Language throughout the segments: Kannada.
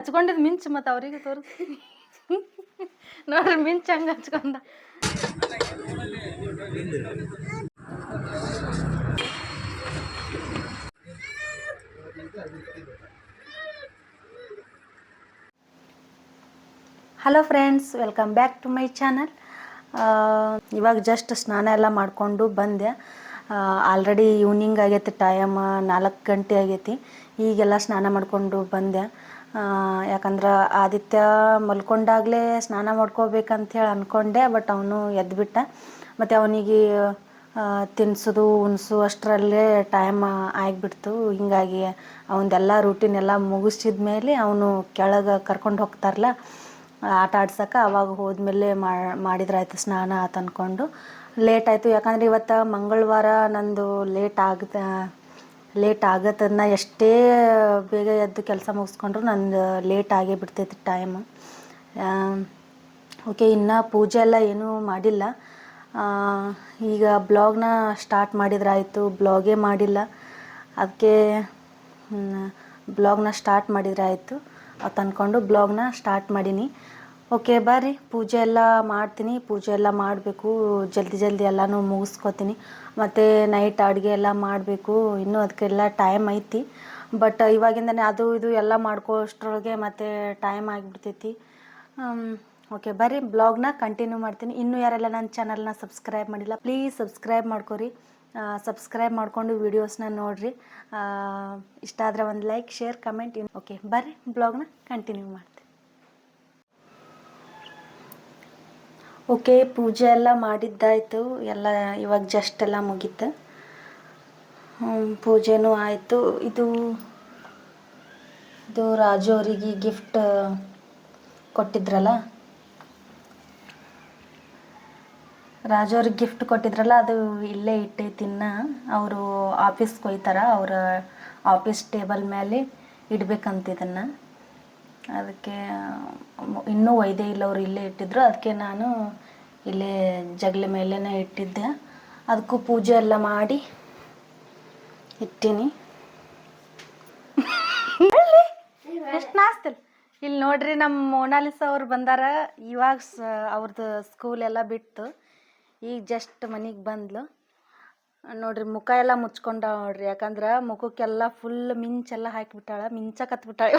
ಹಚ್ಕೊಂಡಿದ್ದು ಮಿಂಚು ಮತ್ತು ಅವರಿಗೆ ತೋರಿಸಿ ನೋಡ್ರಿ ಮಿಂಚು ಹಂಗೆ ಹಚ್ಕೊಂಡ. Hello friends, welcome back to my channel. ಇವಾಗ ಜಸ್ಟ್ ಸ್ನಾನ ಎಲ್ಲ ಮಾಡಿಕೊಂಡು ಬಂದೆ. ಆಲ್ರೆಡಿ ಈವ್ನಿಂಗ್ ಆಗೈತಿ, ಟೈಮ್ 4 ಗಂಟೆ ಆಗೈತಿ. ಈಗೆಲ್ಲ ಸ್ನಾನ ಮಾಡಿಕೊಂಡು ಬಂದೆ. ಯಾಕಂದ್ರೆ ಆದಿತ್ಯ ಮಲ್ಕೊಂಡಾಗಲೇ ಸ್ನಾನ ಮಾಡ್ಕೋಬೇಕಂಥೇಳಿ ಅಂದ್ಕೊಂಡೆ, ಬಟ್ ಅವನು ಎದ್ದುಬಿಟ್ಟ. ಮತ್ತು ಅವನಿಗೆ ತಿನ್ನಿಸೋದು ಉಣಿಸು ಅಷ್ಟರಲ್ಲೇ ಟೈಮ್ ಆಗಿಬಿಡ್ತು. ಹೀಗಾಗಿ ಅವನದೆಲ್ಲ ರೂಟೀನ್ ಎಲ್ಲ ಮುಗಿಸಿದ ಮೇಲೆ ಅವನು ಕೆಳಗೆ ಕರ್ಕೊಂಡು ಹೋಗ್ತಾರಲ್ಲ ಆಟ ಆಡ್ಸೋಕೆ, ಅವಾಗ ಹೋದ್ಮೇಲೆ ಮಾಡಿದ್ರಾಯ್ತು ಸ್ನಾನ ಆತ ಅಂದ್ಕೊಂಡು. ಲೇಟ್ ಆಯಿತು, ಯಾಕಂದರೆ ಇವತ್ತು ಮಂಗಳವಾರ. ನಂದು ಲೇಟ್ ಆಗತ್ತನ್ನ ಎಷ್ಟೇ ಬೇಗ ಎದ್ದು ಕೆಲಸ ಮುಗಿಸ್ಕೊಂಡ್ರು ನಂದು ಲೇಟ್ ಆಗೇ ಬಿಡ್ತೈತಿ ಟೈಮು. ಓಕೆ, ಇನ್ನು ಪೂಜೆ ಎಲ್ಲ ಏನೂ ಮಾಡಿಲ್ಲ. ಈಗ ಬ್ಲಾಗ್ನ ಸ್ಟಾರ್ಟ್ ಮಾಡಿದ್ರಾಯ್ತು. ಬ್ಲಾಗೇ ಮಾಡಿಲ್ಲ, ಅದಕ್ಕೆ ಬ್ಲಾಗ್ನ ಸ್ಟಾರ್ಟ್ ಮಾಡಿದರೆ ಆಯಿತು ಅಂತ ಅಂದ್ಕೊಂಡು ಬ್ಲಾಗ್ನ ಸ್ಟಾರ್ಟ್ ಮಾಡೀನಿ. ಓಕೆ ಬರ್ರಿ, ಪೂಜೆ ಎಲ್ಲ ಮಾಡ್ತೀನಿ. ಪೂಜೆ ಎಲ್ಲ ಮಾಡಬೇಕು, ಜಲ್ದಿ ಎಲ್ಲನೂ ಮುಗಿಸ್ಕೊತೀನಿ. ಮತ್ತು ನೈಟ್ ಅಡುಗೆ ಎಲ್ಲ ಮಾಡಬೇಕು, ಇನ್ನೂ ಅದಕ್ಕೆಲ್ಲ ಟೈಮ್ ಐತಿ. ಬಟ್ ಇವಾಗಿಂದನೇ ಅದು ಇದು ಎಲ್ಲ ಮಾಡ್ಕೋಷ್ಟರೊಳಗೆ ಮತ್ತೆ ಟೈಮ್ ಆಗಿಬಿಡ್ತೈತಿ. ಓಕೆ ಬರ್ರಿ, ಬ್ಲಾಗ್ನ ಕಂಟಿನ್ಯೂ ಮಾಡ್ತೀನಿ. ಇನ್ನೂ ಯಾರೆಲ್ಲ ನನ್ನ ಚಾನಲ್ನ ಸಬ್ಸ್ಕ್ರೈಬ್ ಮಾಡಿಲ್ಲ, ಪ್ಲೀಸ್ ಸಬ್ಸ್ಕ್ರೈಬ್ ಮಾಡ್ಕೊರಿ. ಸಬ್ಸ್ಕ್ರೈಬ್ ಮಾಡಿಕೊಂಡು ವೀಡಿಯೋಸ್ನ ನೋಡಿರಿ. ಇಷ್ಟ ಆದರೆ ಒಂದು ಲೈಕ್, ಶೇರ್, ಕಮೆಂಟ್. ಓಕೆ ಬರ್ರಿ, ಬ್ಲಾಗ್ನ ಕಂಟಿನ್ಯೂ ಮಾಡ್ತೀನಿ. ಓಕೆ, ಪೂಜೆ ಎಲ್ಲ ಮಾಡಿದ್ದಾಯಿತು. ಎಲ್ಲ ಇವಾಗ ಜಸ್ಟ್ ಎಲ್ಲ ಮುಗೀತು. ಪೂಜೆನೂ ಆಯಿತು. ಇದು ರಾಜು ಅವರಿಗೆ ಗಿಫ್ಟ್ ಕೊಟ್ಟಿದ್ರಲ್ಲ, ಅದು ಇಲ್ಲೇ ಇಟ್ಟೈತಿ. ಇನ್ನು ಅವರು ಆಫೀಸ್ಗೆ ಹೋಗ್ತಾರೆ, ಅವರ ಆಫೀಸ್ ಟೇಬಲ್ ಮೇಲೆ ಇಡಬೇಕಂತ ಇದನ್ನು. ಅದಕ್ಕೆ ಇನ್ನೂ ಒಯ್ದೇ ಇಲ್ಲ, ಅವರು ಇಲ್ಲೇ ಇಟ್ಟಿದ್ರು. ಅದಕ್ಕೆ ನಾನು ಇಲ್ಲೇ ಜಗಲಿ ಮೇಲೇ ಇಟ್ಟಿದ್ದೆ. ಅದಕ್ಕೂ ಪೂಜೆ ಎಲ್ಲ ಮಾಡಿ ಇಟ್ಟೀನಿ. ಎಷ್ಟು ನಾಸ್ತಿಲ್ಲ. ಇಲ್ಲಿ ನೋಡ್ರಿ, ನಮ್ಮ ಮೋನಾಲಿಸ ಅವ್ರು ಬಂದಾರ. ಇವಾಗ ಅವ್ರದ್ದು ಸ್ಕೂಲೆಲ್ಲ ಬಿಟ್ಟು ಈಗ ಜಸ್ಟ್ ಮನೆಗೆ ಬಂದ್ಲು. ನೋಡ್ರಿ, ಮುಖ ಎಲ್ಲ ಮುಚ್ಕೊಂಡ ನೋಡ್ರಿ. ಯಾಕಂದ್ರೆ ಮುಖಕ್ಕೆಲ್ಲ ಫುಲ್ ಮಿಂಚೆಲ್ಲ ಹಾಕಿಬಿಟ್ಟಾಳ, ಮಿಂಚಕತ್ಬಿಟ್ಟಾಳ.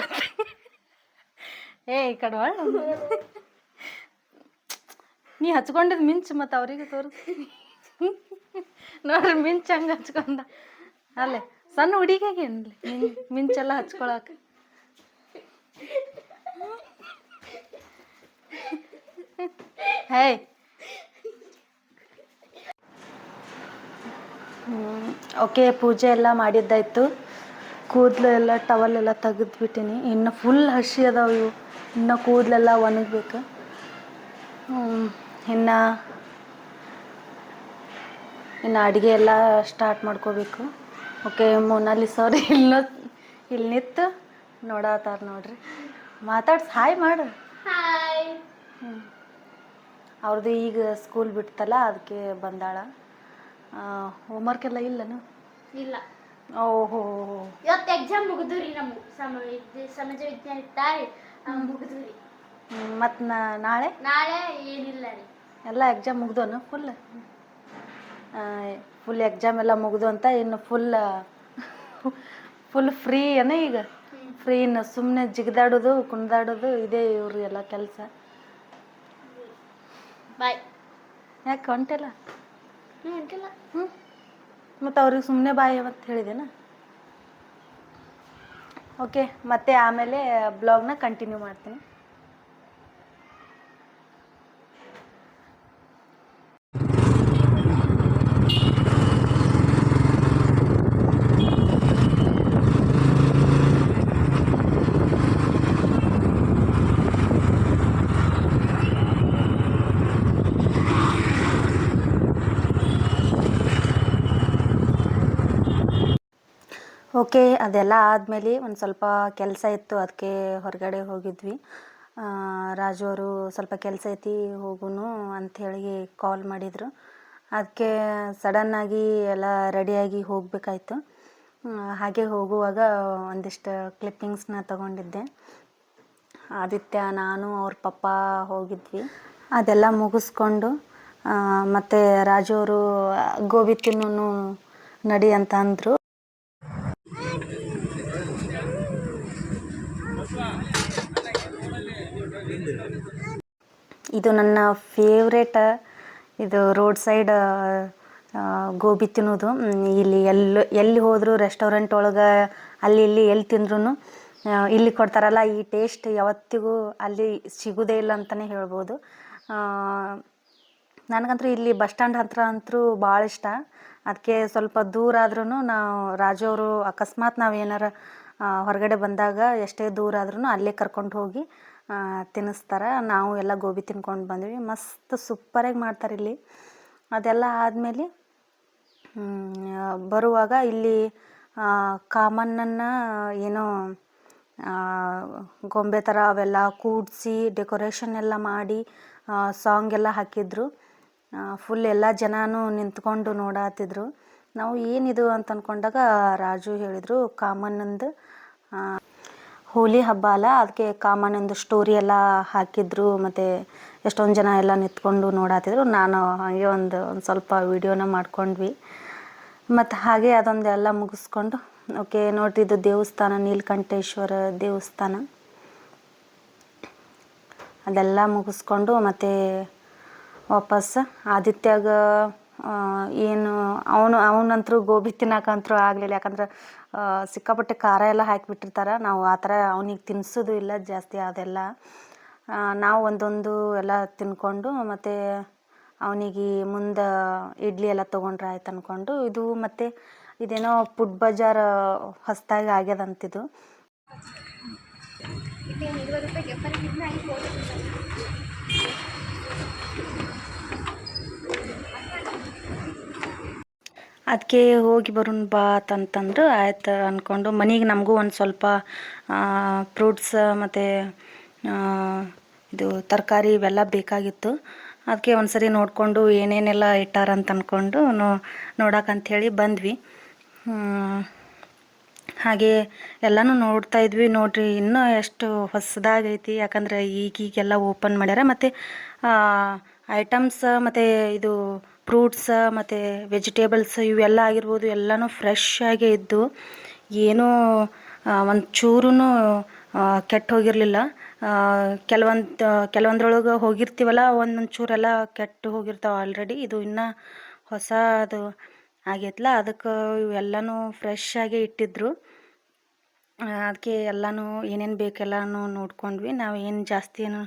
ಈ ಕಡೆ ನೀ ಹಚ್ಕೊಂಡಿದ್ದು ಮಿಂಚು ಮತ್ತು ಅವರಿಗೆ ತೋರಿಸಿ ನೋಡ್ರಿ ಮಿಂಚು ಹಂಗೆ ಹಚ್ಕೊಂಡ. ಅಲ್ಲೇ ಸಣ್ಣ ಹುಡುಗಿಗೆ ಮಿಂಚೆಲ್ಲ ಹಚ್ಕೊಳಕ್ಕೆ. ಹೇಯ್, ಓಕೆ, ಪೂಜೆ ಎಲ್ಲ ಮಾಡಿದ್ದಾಯಿತು. ಕೂದಲು ಎಲ್ಲ ಟವಲೆಲ್ಲ ತೆಗೆದ್ಬಿಟ್ಟಿನಿ. ಇನ್ನು ಫುಲ್ ಹಸಿ ಅದಾವೆ ಇವು. ಇನ್ನು ಕೂದಲೆಲ್ಲ ಒಣಗಬೇಕು. ಇನ್ನು ಅಡುಗೆ ಎಲ್ಲ ಸ್ಟಾರ್ಟ್ ಮಾಡ್ಕೋಬೇಕು. ಓಕೆ, ಮೋನಾಲಿಸ ಅವ್ರು ಇಲ್ಲಿ ನಿಂತು ನೋಡತ್ತಾರ ನೋಡ್ರಿ. ಮಾತಾಡ್ಸಿ ಹಾಯ್ ಮಾಡು. ಅವ್ರದ್ದು ಈಗ ಸ್ಕೂಲ್ ಬಿಡ್ತಲ್ಲ, ಅದಕ್ಕೆ ಬಂದಾಳ. ಹೋಮ್ವರ್ಕ್ ಎಲ್ಲ ಇಲ್ಲನು? ಇಲ್ಲ. ಓಹೋ, ಇವತ್ತು ಎಕ್ಸಾಮ್ ಮುಗಿದ್ರಿ. ನಮ್ಗೆ ಸಮಾಜ ವಿಜ್ಞಾನ ಇಟ್ಟಾರಿ, ಮುಗಿದ್ರಿ. ಮತ್ತು ನಾಳೆ ಏನಿಲ್ಲ ರೀ. ಎಲ್ಲ ಎಕ್ಸಾಮ್ ಮುಗ್ದೋನು? ಫುಲ್ ಎಕ್ಸಾಮ್ ಎಲ್ಲ ಮುಗ್ದು ಅಂತ ಇನ್ನು ಫುಲ್ ಫ್ರೀ ಏನ ಈಗ? ಫ್ರೀ. ಇನ್ನು ಸುಮ್ಮನೆ ಜಿಗಿದಾಡೋದು ಕುಣಿದಾಡೋದು ಇದೇ ಇವ್ರು ಎಲ್ಲ ಕೆಲಸ. ಬಾಯ್. ಯಾಕೆ ಹೊಂಟಿಲ್ಲ? ಹೊಂಟಿಲ್ಲ. ಮತ್ತು ಅವ್ರಿಗೆ ಸುಮ್ಮನೆ ಬಾಯ್ ಅಂತ ಹೇಳಿದೆನಾ? ಓಕೆ, ಮತ್ತೆ ಆಮೇಲೆ ಬ್ಲಾಗ್ನ ಕಂಟಿನ್ಯೂ ಮಾಡ್ತೀನಿ. ಓಕೆ, ಅದೆಲ್ಲ ಆದಮೇಲೆ ಒಂದು ಸ್ವಲ್ಪ ಕೆಲಸ ಇತ್ತು, ಅದಕ್ಕೆ ಹೊರಗಡೆ ಹೋಗಿದ್ವಿ. ರಾಜು ಅವರು ಸ್ವಲ್ಪ ಕೆಲಸ ಐತಿ ಹೋಗುನು ಅಂಥೇಳಿ ಕಾಲ್ ಮಾಡಿದರು. ಅದಕ್ಕೆ ಸಡನ್ನಾಗಿ ಎಲ್ಲ ರೆಡಿಯಾಗಿ ಹೋಗಬೇಕಾಯ್ತು. ಹಾಗೆ ಹೋಗುವಾಗ ಒಂದಿಷ್ಟು ಕ್ಲಿಪ್ಪಿಂಗ್ಸ್ನ ತಗೊಂಡಿದ್ದೆ. ಆದಿತ್ಯ ನಾನು ಅವ್ರ ಪಪ್ಪ ಹೋಗಿದ್ವಿ. ಅದೆಲ್ಲ ಮುಗಿಸ್ಕೊಂಡು ಮತ್ತು ರಾಜು ಅವರು ಗೋಬಿ ತಿನ್ನೋನು ನಡಿ ಅಂತ ಅಂದರು. ಇದು ನನ್ನ ಫೇವ್ರೇಟ್, ಇದು ರೋಡ್ ಸೈಡ್ ಗೋಬಿ ತಿನ್ನೋದು. ಇಲ್ಲಿ ಎಲ್ಲಿ ಹೋದರೂ ರೆಸ್ಟೋರೆಂಟ್ ಒಳಗೆ ಅಲ್ಲಿ ಇಲ್ಲಿ ಎಲ್ಲಿ ತಿಂದ್ರೂ ಇಲ್ಲಿ ಕೊಡ್ತಾರಲ್ಲ, ಈ ಟೇಸ್ಟ್ ಯಾವತ್ತಿಗೂ ಅಲ್ಲಿ ಸಿಗೋದೇ ಇಲ್ಲ ಅಂತಲೇ ಹೇಳ್ಬೋದು. ನನಗಂತೂ ಇಲ್ಲಿ ಬಸ್ ಸ್ಟ್ಯಾಂಡ್ ಹತ್ರ ಅಂತೂ ಭಾಳ ಇಷ್ಟ. ಅದಕ್ಕೆ ಸ್ವಲ್ಪ ದೂರ ಆದ್ರೂ ನಾವು ರಾಜು ಅವರು ಅಕಸ್ಮಾತ್ ನಾವು ಏನಾರ ಹೊರಗಡೆ ಬಂದಾಗ ಎಷ್ಟೇ ದೂರ ಆದ್ರೂ ಅಲ್ಲೇ ಕರ್ಕೊಂಡು ಹೋಗಿ ತಿನ್ನಿಸ್ತಾರೆ. ನಾವು ಎಲ್ಲ ಗೋಬಿ ತಿನ್ಕೊಂಡು ಬಂದ್ವಿ. ಮಸ್ತ್ ಸೂಪರಾಗಿ ಮಾಡ್ತಾರೆ ಇಲ್ಲಿ. ಅದೆಲ್ಲ ಆದಮೇಲೆ ಬರುವಾಗ ಇಲ್ಲಿ ಕಾಮಣ್ಣನ ಏನೋ ಗೊಂಬೆ ಥರ ಅವೆಲ್ಲ ಕೂಡಿಸಿ ಡೆಕೋರೇಷನ್ ಎಲ್ಲ ಮಾಡಿ ಸಾಂಗ್ ಎಲ್ಲ ಹಾಕಿದ್ರು. ಫುಲ್ ಎಲ್ಲ ಜನನೂ ನಿಂತ್ಕೊಂಡು ನೋಡತ್ತಿದ್ರು. ನಾವು ಏನಿದು ಅಂತ ಅಂದ್ಕೊಂಡಾಗ ರಾಜು ಹೇಳಿದರು ಕಾಮಣ್ಣಂದು ಹೋಲಿ ಹಬ್ಬ ಅಲ್ಲ, ಅದಕ್ಕೆ ಕಾಮಣ್ಣಂದು ಸ್ಟೋರಿ ಎಲ್ಲ ಹಾಕಿದ್ರು. ಮತ್ತು ಎಷ್ಟೊಂದು ಜನ ಎಲ್ಲ ನಿಂತ್ಕೊಂಡು ನೋಡತ್ತಿದ್ರು. ನಾನು ಹಾಗೆ ಒಂದು ಸ್ವಲ್ಪ ವೀಡಿಯೋನ ಮಾಡ್ಕೊಂಡ್ವಿ. ಮತ್ತು ಹಾಗೆ ಅದೊಂದೆಲ್ಲ ಮುಗಿಸ್ಕೊಂಡು ಓಕೆ ನೋಡ್ರಿ, ಇದು ದೇವಸ್ಥಾನ, ನೀಲಕಂಠೇಶ್ವರ ದೇವಸ್ಥಾನ. ಅದೆಲ್ಲ ಮುಗಿಸ್ಕೊಂಡು ಮತ್ತು ವಾಪಸ್ ಆದಿತ್ಯಾಗ ಏನು ಅವನಂತರೂ ಗೋಬಿ ತಿನ್ನಕ್ಕಂತೂ ಆಗಲಿಲ್ಲ. ಯಾಕಂದ್ರೆ ಸಿಕ್ಕಾಪಟ್ಟೆ ಖಾರ ಎಲ್ಲ ಹಾಕಿಬಿಟ್ಟಿರ್ತಾರೆ. ನಾವು ಆ ಥರ ಅವನಿಗೆ ತಿನ್ನಿಸೋದು ಇಲ್ಲ ಜಾಸ್ತಿ. ಅದೆಲ್ಲ ನಾವು ಒಂದೊಂದು ಎಲ್ಲ ತಿನ್ಕೊಂಡು ಮತ್ತು ಅವನಿಗೆ ಮುಂದೆ ಇಡ್ಲಿ ಎಲ್ಲ ತೊಗೊಂಡ್ರೆ ಆಯ್ತು ಅಂದ್ಕೊಂಡು ಇದು. ಮತ್ತು ಇದೇನೋ ಫುಡ್ ಬಜಾರ್ ಹೊಸದಾಗಿ ಆಗ್ಯದಂತಿದು. ಅದಕ್ಕೆ ಹೋಗಿ ಬರೋಣ ಬಾ ಅಂತಂತಂದ್ರು. ಆಯ್ತು ಅಂದ್ಕೊಂಡು ಮನೆಗೆ ನಮಗೂ ಒಂದು ಸ್ವಲ್ಪ ಫ್ರೂಟ್ಸ್ ಮತ್ತು ಇದು ತರಕಾರಿ ಇವೆಲ್ಲ ಬೇಕಾಗಿತ್ತು. ಅದಕ್ಕೆ ಒಂದು ಸರಿ ನೋಡಿಕೊಂಡು ಏನೇನೆಲ್ಲ ಇಟ್ಟಾರಂತ ಅಂದ್ಕೊಂಡು ನೋಡಕ್ಕಂಥೇಳಿ ಬಂದ್ವಿ. ಹಾಗೆ ಎಲ್ಲನೂ ನೋಡ್ತಾಯಿದ್ವಿ. ನೋಡ್ರಿ ಇನ್ನೂ ಎಷ್ಟು ಹೊಸದಾಗೈತಿ, ಯಾಕಂದ್ರೆ ಈಗೀಗೆಲ್ಲ ಓಪನ್ ಮಾಡ್ಯಾರ. ಮತ್ತು ಐಟಮ್ಸ್ ಮತ್ತು ಇದು ಫ್ರೂಟ್ಸ್ ಮತ್ತು ವೆಜಿಟೇಬಲ್ಸ್ ಇವೆಲ್ಲ ಆಗಿರ್ಬೋದು, ಎಲ್ಲನೂ ಫ್ರೆಶ್ ಆಗೇ ಇದ್ದು. ಏನೂ ಒಂದು ಚೂರೂ ಕೆಟ್ಟು ಹೋಗಿರಲಿಲ್ಲ. ಕೆಲವೊಂದ್ರೊಳಗೆ ಹೋಗಿರ್ತೀವಲ್ಲ, ಒಂದೊಂದು ಚೂರೆಲ್ಲ ಕೆಟ್ಟು ಹೋಗಿರ್ತಾವೆ ಆಲ್ರೆಡಿ. ಇದು ಇನ್ನೂ ಹೊಸದು ಆಗೈತಲ್ಲ, ಅದಕ್ಕೆ ಇವೆಲ್ಲನೂ ಫ್ರೆಶ್ ಆಗೇ ಇಟ್ಟಿದ್ರು. ಅದಕ್ಕೆ ಎಲ್ಲನೂ ಏನೇನು ಬೇಕೆಲ್ಲನೂ ನೋಡ್ಕೊಂಡ್ವಿ. ನಾವು ಏನು ಜಾಸ್ತಿ ಏನು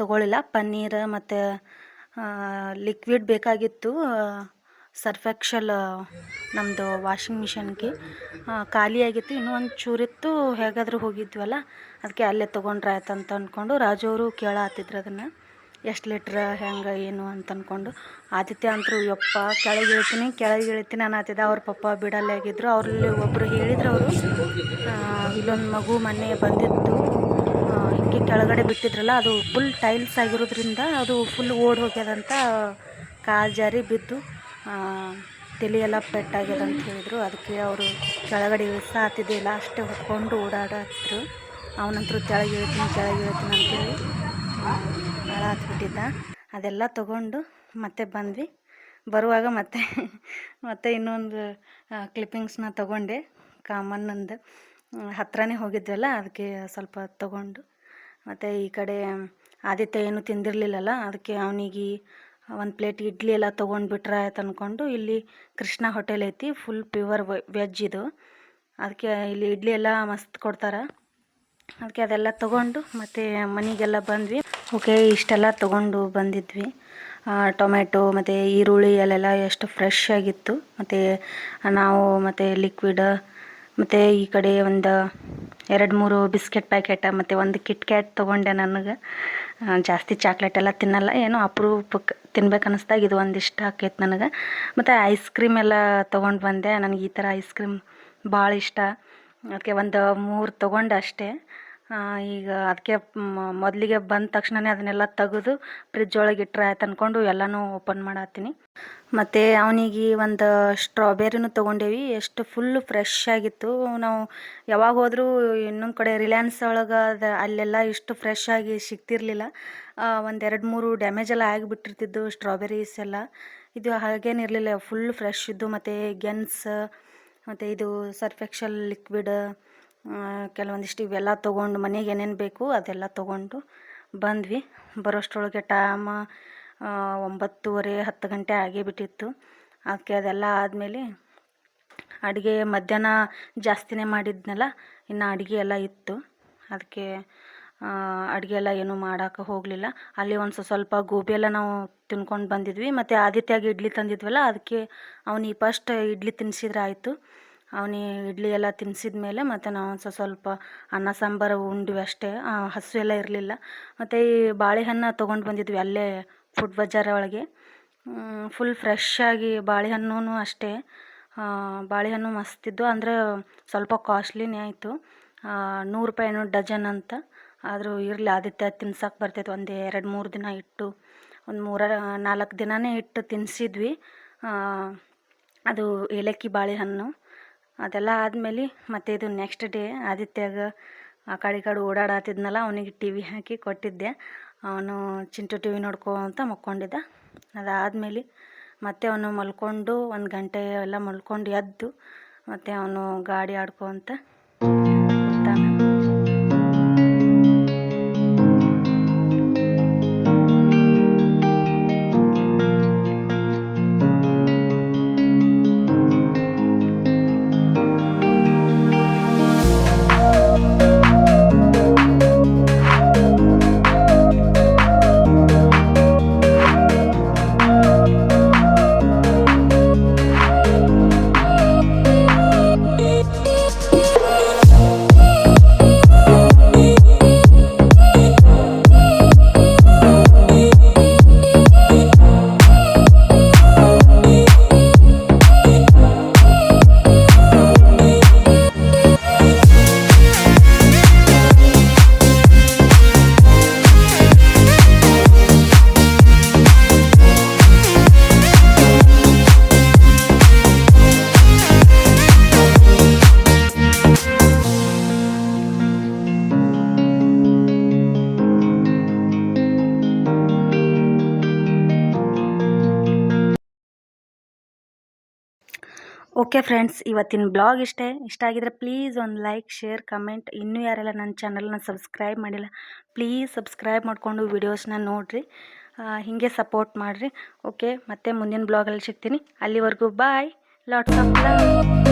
ತೊಗೊಳ್ಳಿಲ್ಲ. ಪನ್ನೀರ್ ಮತ್ತು ಲಿಕ್ವಿಡ್ ಬೇಕಾಗಿತ್ತು. ಸರ್ಫ್ ಎಕ್ಸೆಲ್ ನಮ್ಮದು ವಾಷಿಂಗ್ ಮಿಷನ್ಗೆ ಖಾಲಿ ಆಗಿತ್ತು. ಇನ್ನೂ ಒಂದು ಚೂರಿತ್ತು, ಹೇಗಾದರೂ ಹೋಗಿದ್ವಲ್ಲ, ಅದಕ್ಕೆ ಅಲ್ಲೇ ತೊಗೊಂಡ್ರೆ ಆಯ್ತು ಅಂತ ಅಂದ್ಕೊಂಡು ರಾಜು ಅವರು ಕೇಳತ್ತಿದ್ರು ಅದನ್ನು, ಎಷ್ಟು ಲೀಟ್ರ್ ಹೆಂಗೆ ಏನು ಅಂತ ಅಂದ್ಕೊಂಡು. ಆದಿತ್ಯ ಅಂತರೂ ಯಪ್ಪ ಕೆಳಗೆ ಇಳ್ತೀನಿ ಅನ್ನತ್ತಿದ್ದ. ಅವ್ರ ಪಪ್ಪ ಬಿಡಲ್ಲೇ ಆಗಿದ್ರು. ಅವ್ರಲ್ಲಿ ಒಬ್ಬರು ಹೇಳಿದ್ರು, ಅವರು ಇಲ್ಲೊಂದು ಮಗು ಮೊನ್ನೆ ಬಂದಿತ್ತು, ಹಿಂಗೆ ಕೆಳಗಡೆ ಬಿಟ್ಟಿದ್ರಲ್ಲ, ಅದು ಫುಲ್ ಟೈಲ್ಸ್ ಆಗಿರೋದ್ರಿಂದ ಅದು ಫುಲ್ ಓಡಿ ಹೋಗ್ಯದಂತ, ಕಾಲು ಜಾರಿ ಬಿದ್ದು ತಲೆ ಎಲ್ಲ ಪೆಟ್ಟಾಗ್ಯದ ಅಂತ ಹೇಳಿದರು. ಅದಕ್ಕೆ ಅವರು ಕೆಳಗಡೆ ಇಳಿಸಾತಿದ್ದಿಲ್ಲ, ಅಷ್ಟೇ ಹೊತ್ಕೊಂಡು ಓಡಾಡತ್ತಿದ್ರು. ಅವನಂತರೂ ಕೆಳಗೆ ಇಳ್ತೀನಿ ಅಂತೇಳಿ ಹಾಳಾತ್ಬಿಟ್ಟಿದ್ದ. ಅದೆಲ್ಲ ತೊಗೊಂಡು ಮತ್ತೆ ಬಂದ್ವಿ. ಬರುವಾಗ ಮತ್ತೆ ಇನ್ನೊಂದು ಕ್ಲಿಪ್ಪಿಂಗ್ಸ್ನ ತೊಗೊಂಡೆ. ಕಾಮಣ್ಣಂದು ಹತ್ರನೇ ಹೋಗಿದ್ವಲ್ಲ, ಅದಕ್ಕೆ ಸ್ವಲ್ಪ ತೊಗೊಂಡು. ಮತ್ತು ಈ ಕಡೆ ಆದಿತ್ಯ ಏನು ತಿಂದಿರಲಿಲ್ಲಲ್ಲ, ಅದಕ್ಕೆ ಅವನಿಗೆ ಒಂದು ಪ್ಲೇಟ್ ಇಡ್ಲಿ ಎಲ್ಲ ತೊಗೊಂಡ್ಬಿಟ್ರೆ ಆಯ್ತು ಅಂದ್ಕೊಂಡು. ಇಲ್ಲಿ ಕೃಷ್ಣ ಹೋಟೆಲ್ ಐತಿ, ಫುಲ್ ಪ್ಯೂರ್ ವೆಜ್ ಇದು. ಅದಕ್ಕೆ ಇಲ್ಲಿ ಇಡ್ಲಿ ಎಲ್ಲ ಮಸ್ತ್ ಕೊಡ್ತಾರೆ. ಅದಕ್ಕೆ ಅದೆಲ್ಲ ತೊಗೊಂಡು ಮತ್ತು ಮನೆಗೆಲ್ಲ ಬಂದ್ವಿ. ಓಕೆ, ಇಷ್ಟೆಲ್ಲ ತೊಗೊಂಡು ಬಂದಿದ್ವಿ. ಟೊಮೆಟೊ ಮತ್ತು ಈರುಳ್ಳಿ ಅಲ್ಲೆಲ್ಲ ಎಷ್ಟು ಫ್ರೆಶ್ ಆಗಿತ್ತು. ಮತ್ತು ನಾವು ಮತ್ತು ಲಿಕ್ವಿಡ್ ಮತ್ತು ಈ ಕಡೆ ಒಂದು 2-3 ಬಿಸ್ಕೆಟ್ ಪ್ಯಾಕೆಟ್ ಮತ್ತು ಒಂದು ಕಿಟ್ ಕ್ಯಾಟ್ ತೊಗೊಂಡೆ. ನನಗೆ ಜಾಸ್ತಿ ಚಾಕ್ಲೇಟ್ ಎಲ್ಲ ತಿನ್ನಲ್ಲ, ಏನೋ ಅಪರೂಪಕ್ಕೆ ತಿನ್ಬೇಕು ಅನ್ನಿಸ್ದಾಗ ಇದು ಒಂದಿಷ್ಟ ಆಕೈತೆ ನನಗೆ. ಮತ್ತು ಐಸ್ ಕ್ರೀಮ್ ಎಲ್ಲ ತೊಗೊಂಡು ಬಂದೆ. ನನಗೆ ಈ ಥರ ಐಸ್ ಕ್ರೀಮ್ ಭಾಳ ಇಷ್ಟ. ಅದಕ್ಕೆ ಒಂದು 3 ತೊಗೊಂಡೆ ಅಷ್ಟೇ. ಈಗ ಅದಕ್ಕೆ ಮೊದಲಿಗೆ ಬಂದ ತಕ್ಷಣನೇ ಅದನ್ನೆಲ್ಲ ತೆಗೆದು ಫ್ರಿಜ್ ಒಳಗೆ ಇಟ್ಟರೆ ಆಯ್ತು ಅಂದ್ಕೊಂಡು ಎಲ್ಲನೂ ಓಪನ್ ಮಾಡತ್ತೀನಿ. ಮತ್ತು ಅವನಿಗೆ ಒಂದು ಸ್ಟ್ರಾಬೆರಿನೂ ತೊಗೊಂಡೇವಿ. ಎಷ್ಟು ಫುಲ್ಲು ಫ್ರೆಶ್ ಆಗಿತ್ತು. ನಾವು ಯಾವಾಗ ಹೋದರೂ ಇನ್ನೊಂದು ಕಡೆ ರಿಲಯನ್ಸ್ ಒಳಗೆ ಅಲ್ಲೆಲ್ಲ ಇಷ್ಟು ಫ್ರೆಶ್ ಆಗಿ ಸಿಗ್ತಿರ್ಲಿಲ್ಲ. ಒಂದು 2-3 ಡ್ಯಾಮೇಜ್ ಎಲ್ಲ ಆಗಿಬಿಟ್ಟಿರ್ತಿದ್ದು ಸ್ಟ್ರಾಬೆರೀಸ್ ಎಲ್ಲ. ಇದು ಹಾಗೇನಿರಲಿಲ್ಲ, ಫುಲ್ ಫ್ರೆಶ್ ಇದ್ದು. ಮತ್ತು ಗೆನ್ಸ್ ಮತ್ತು ಇದು ಸರ್ಫ್ ಎಕ್ಸೆಲ್ ಲಿಕ್ವಿಡ್, ಕೆಲವೊಂದಿಷ್ಟು ಇವೆಲ್ಲ ತೊಗೊಂಡು ಮನೆಗೆ ಏನೇನು ಬೇಕು ಅದೆಲ್ಲ ತೊಗೊಂಡು ಬಂದ್ವಿ. ಬರೋಷ್ಟರೊಳಗೆ ಟೈಮ್ 9:30-10 ಗಂಟೆ ಆಗೇ ಬಿಟ್ಟಿತ್ತು. ಅದಕ್ಕೆ ಅದೆಲ್ಲ ಆದಮೇಲೆ ಅಡುಗೆ ಮಧ್ಯಾಹ್ನ ಜಾಸ್ತಿನೇ ಮಾಡಿದ್ನಲ್ಲ, ಇನ್ನು ಅಡುಗೆ ಎಲ್ಲ ಇತ್ತು. ಅದಕ್ಕೆ ಅಡುಗೆ ಎಲ್ಲ ಏನೂ ಮಾಡೋಕೆ ಹೋಗಲಿಲ್ಲ. ಅಲ್ಲಿ ಒಂದು ಸ್ವಲ್ಪ ಗೋಬಿ ಎಲ್ಲ ನಾವು ತಿನ್ಕೊಂಡು ಬಂದಿದ್ವಿ. ಮತ್ತು ಆದಿತ್ಯಗೆ ಇಡ್ಲಿ ತಂದಿದ್ವಲ್ಲ, ಅದಕ್ಕೆ ಅವನಿಗೆ ಫಸ್ಟ್ ಇಡ್ಲಿ ತಿನ್ನಿಸಿದ್ರೆ ಆಯಿತು. ಅವನಿಗೆ ಇಡ್ಲಿ ಎಲ್ಲ ತಿನ್ನಿಸಿದ ಮೇಲೆ ಮತ್ತು ನಾವು ಒಂದು ಸ್ವಲ್ಪ ಅನ್ನ ಸಾಂಬಾರು ಉಂಡ್ವಿ ಅಷ್ಟೇ. ಹಸು ಎಲ್ಲ ಇರಲಿಲ್ಲ. ಮತ್ತು ಈ ಬಾಳೆಹಣ್ಣು ತೊಗೊಂಡು ಬಂದಿದ್ವಿ ಅಲ್ಲೇ ಫುಡ್ ಬಜಾರ್ ಒಳಗೆ. ಫುಲ್ ಫ್ರೆಶ್ ಆಗಿ ಬಾಳೆಹಣ್ಣು ಅಷ್ಟೇ. ಬಾಳೆಹಣ್ಣು ಮಸ್ತಿದ್ದು, ಅಂದರೆ ಸ್ವಲ್ಪ ಕಾಸ್ಟ್ಲಿನೇ ಆಯಿತು. 100 ರೂಪಾಯಿ ಡಜನ್ ಅಂತ. ಆದರೂ ಇರಲಿ, ಆದಿತ್ಯ ತಿನ್ಸಕ್ಕೆ ಬರ್ತೈತೆ. ಒಂದು 2-3 ದಿನ ಇಟ್ಟು, ಒಂದು 3-4 ದಿನವೇ ಇಟ್ಟು ತಿನ್ನಿಸಿದ್ವಿ. ಅದು ಏಲಕ್ಕಿ ಬಾಳೆಹಣ್ಣು. ಅದೆಲ್ಲ ಆದಮೇಲೆ ಮತ್ತು ಇದು ನೆಕ್ಸ್ಟ್ ಡೇ ಆದಿತ್ಯಗೆ ಆ ಕಡೆ ಈ ಕಡೆ ಓಡಾಡತ್ತಿದ್ನಲ್ಲ, ಅವನಿಗೆ ಟಿ ವಿ ಹಾಕಿ ಕೊಟ್ಟಿದ್ದೆ. ಅವನು ಚಿಂಟು ಟಿ ವಿ ನೋಡ್ಕೊಂತ ಮಲ್ಕೊಂಡಿದ್ದ. ಅದಾದಮೇಲೆ ಮತ್ತೆ ಅವನು ಮಲ್ಕೊಂಡು 1 ಗಂಟೆ ಎಲ್ಲ ಮಲ್ಕೊಂಡು ಎದ್ದು ಮತ್ತು ಅವನು ಗಾಡಿ ಆಡ್ಕೊತ ಕೂತಾನ. ಓಕೆ ಫ್ರೆಂಡ್ಸ್, ಇವತ್ತಿನ ಬ್ಲಾಗ್ ಇಷ್ಟ ಆಗಿದ್ರೆ ಪ್ಲೀಸ್ ಒಂದು ಲೈಕ್, ಶೇರ್, ಕಮೆಂಟ್. ಇನ್ನೂ ಯಾರೆಲ್ಲ ನನ್ನ ಚಾನಲ್ನ ಸಬ್ಸ್ಕ್ರೈಬ್ ಮಾಡಿಲ್ಲ ಪ್ಲೀಸ್ ಸಬ್ಸ್ಕ್ರೈಬ್ ಮಾಡಿಕೊಂಡು ವೀಡಿಯೋಸ್ನ ನೋಡಿರಿ. ಹೀಗೆ ಸಪೋರ್ಟ್ ಮಾಡಿರಿ. ಓಕೆ, ಮತ್ತೆ ಮುಂದಿನ ಬ್ಲಾಗಲ್ಲಿ ಸಿಗ್ತೀನಿ. ಅಲ್ಲಿವರೆಗೂ ಬಾಯ್, ಲಾಟ್ಸ್ ಆಫ್ ಲವ್.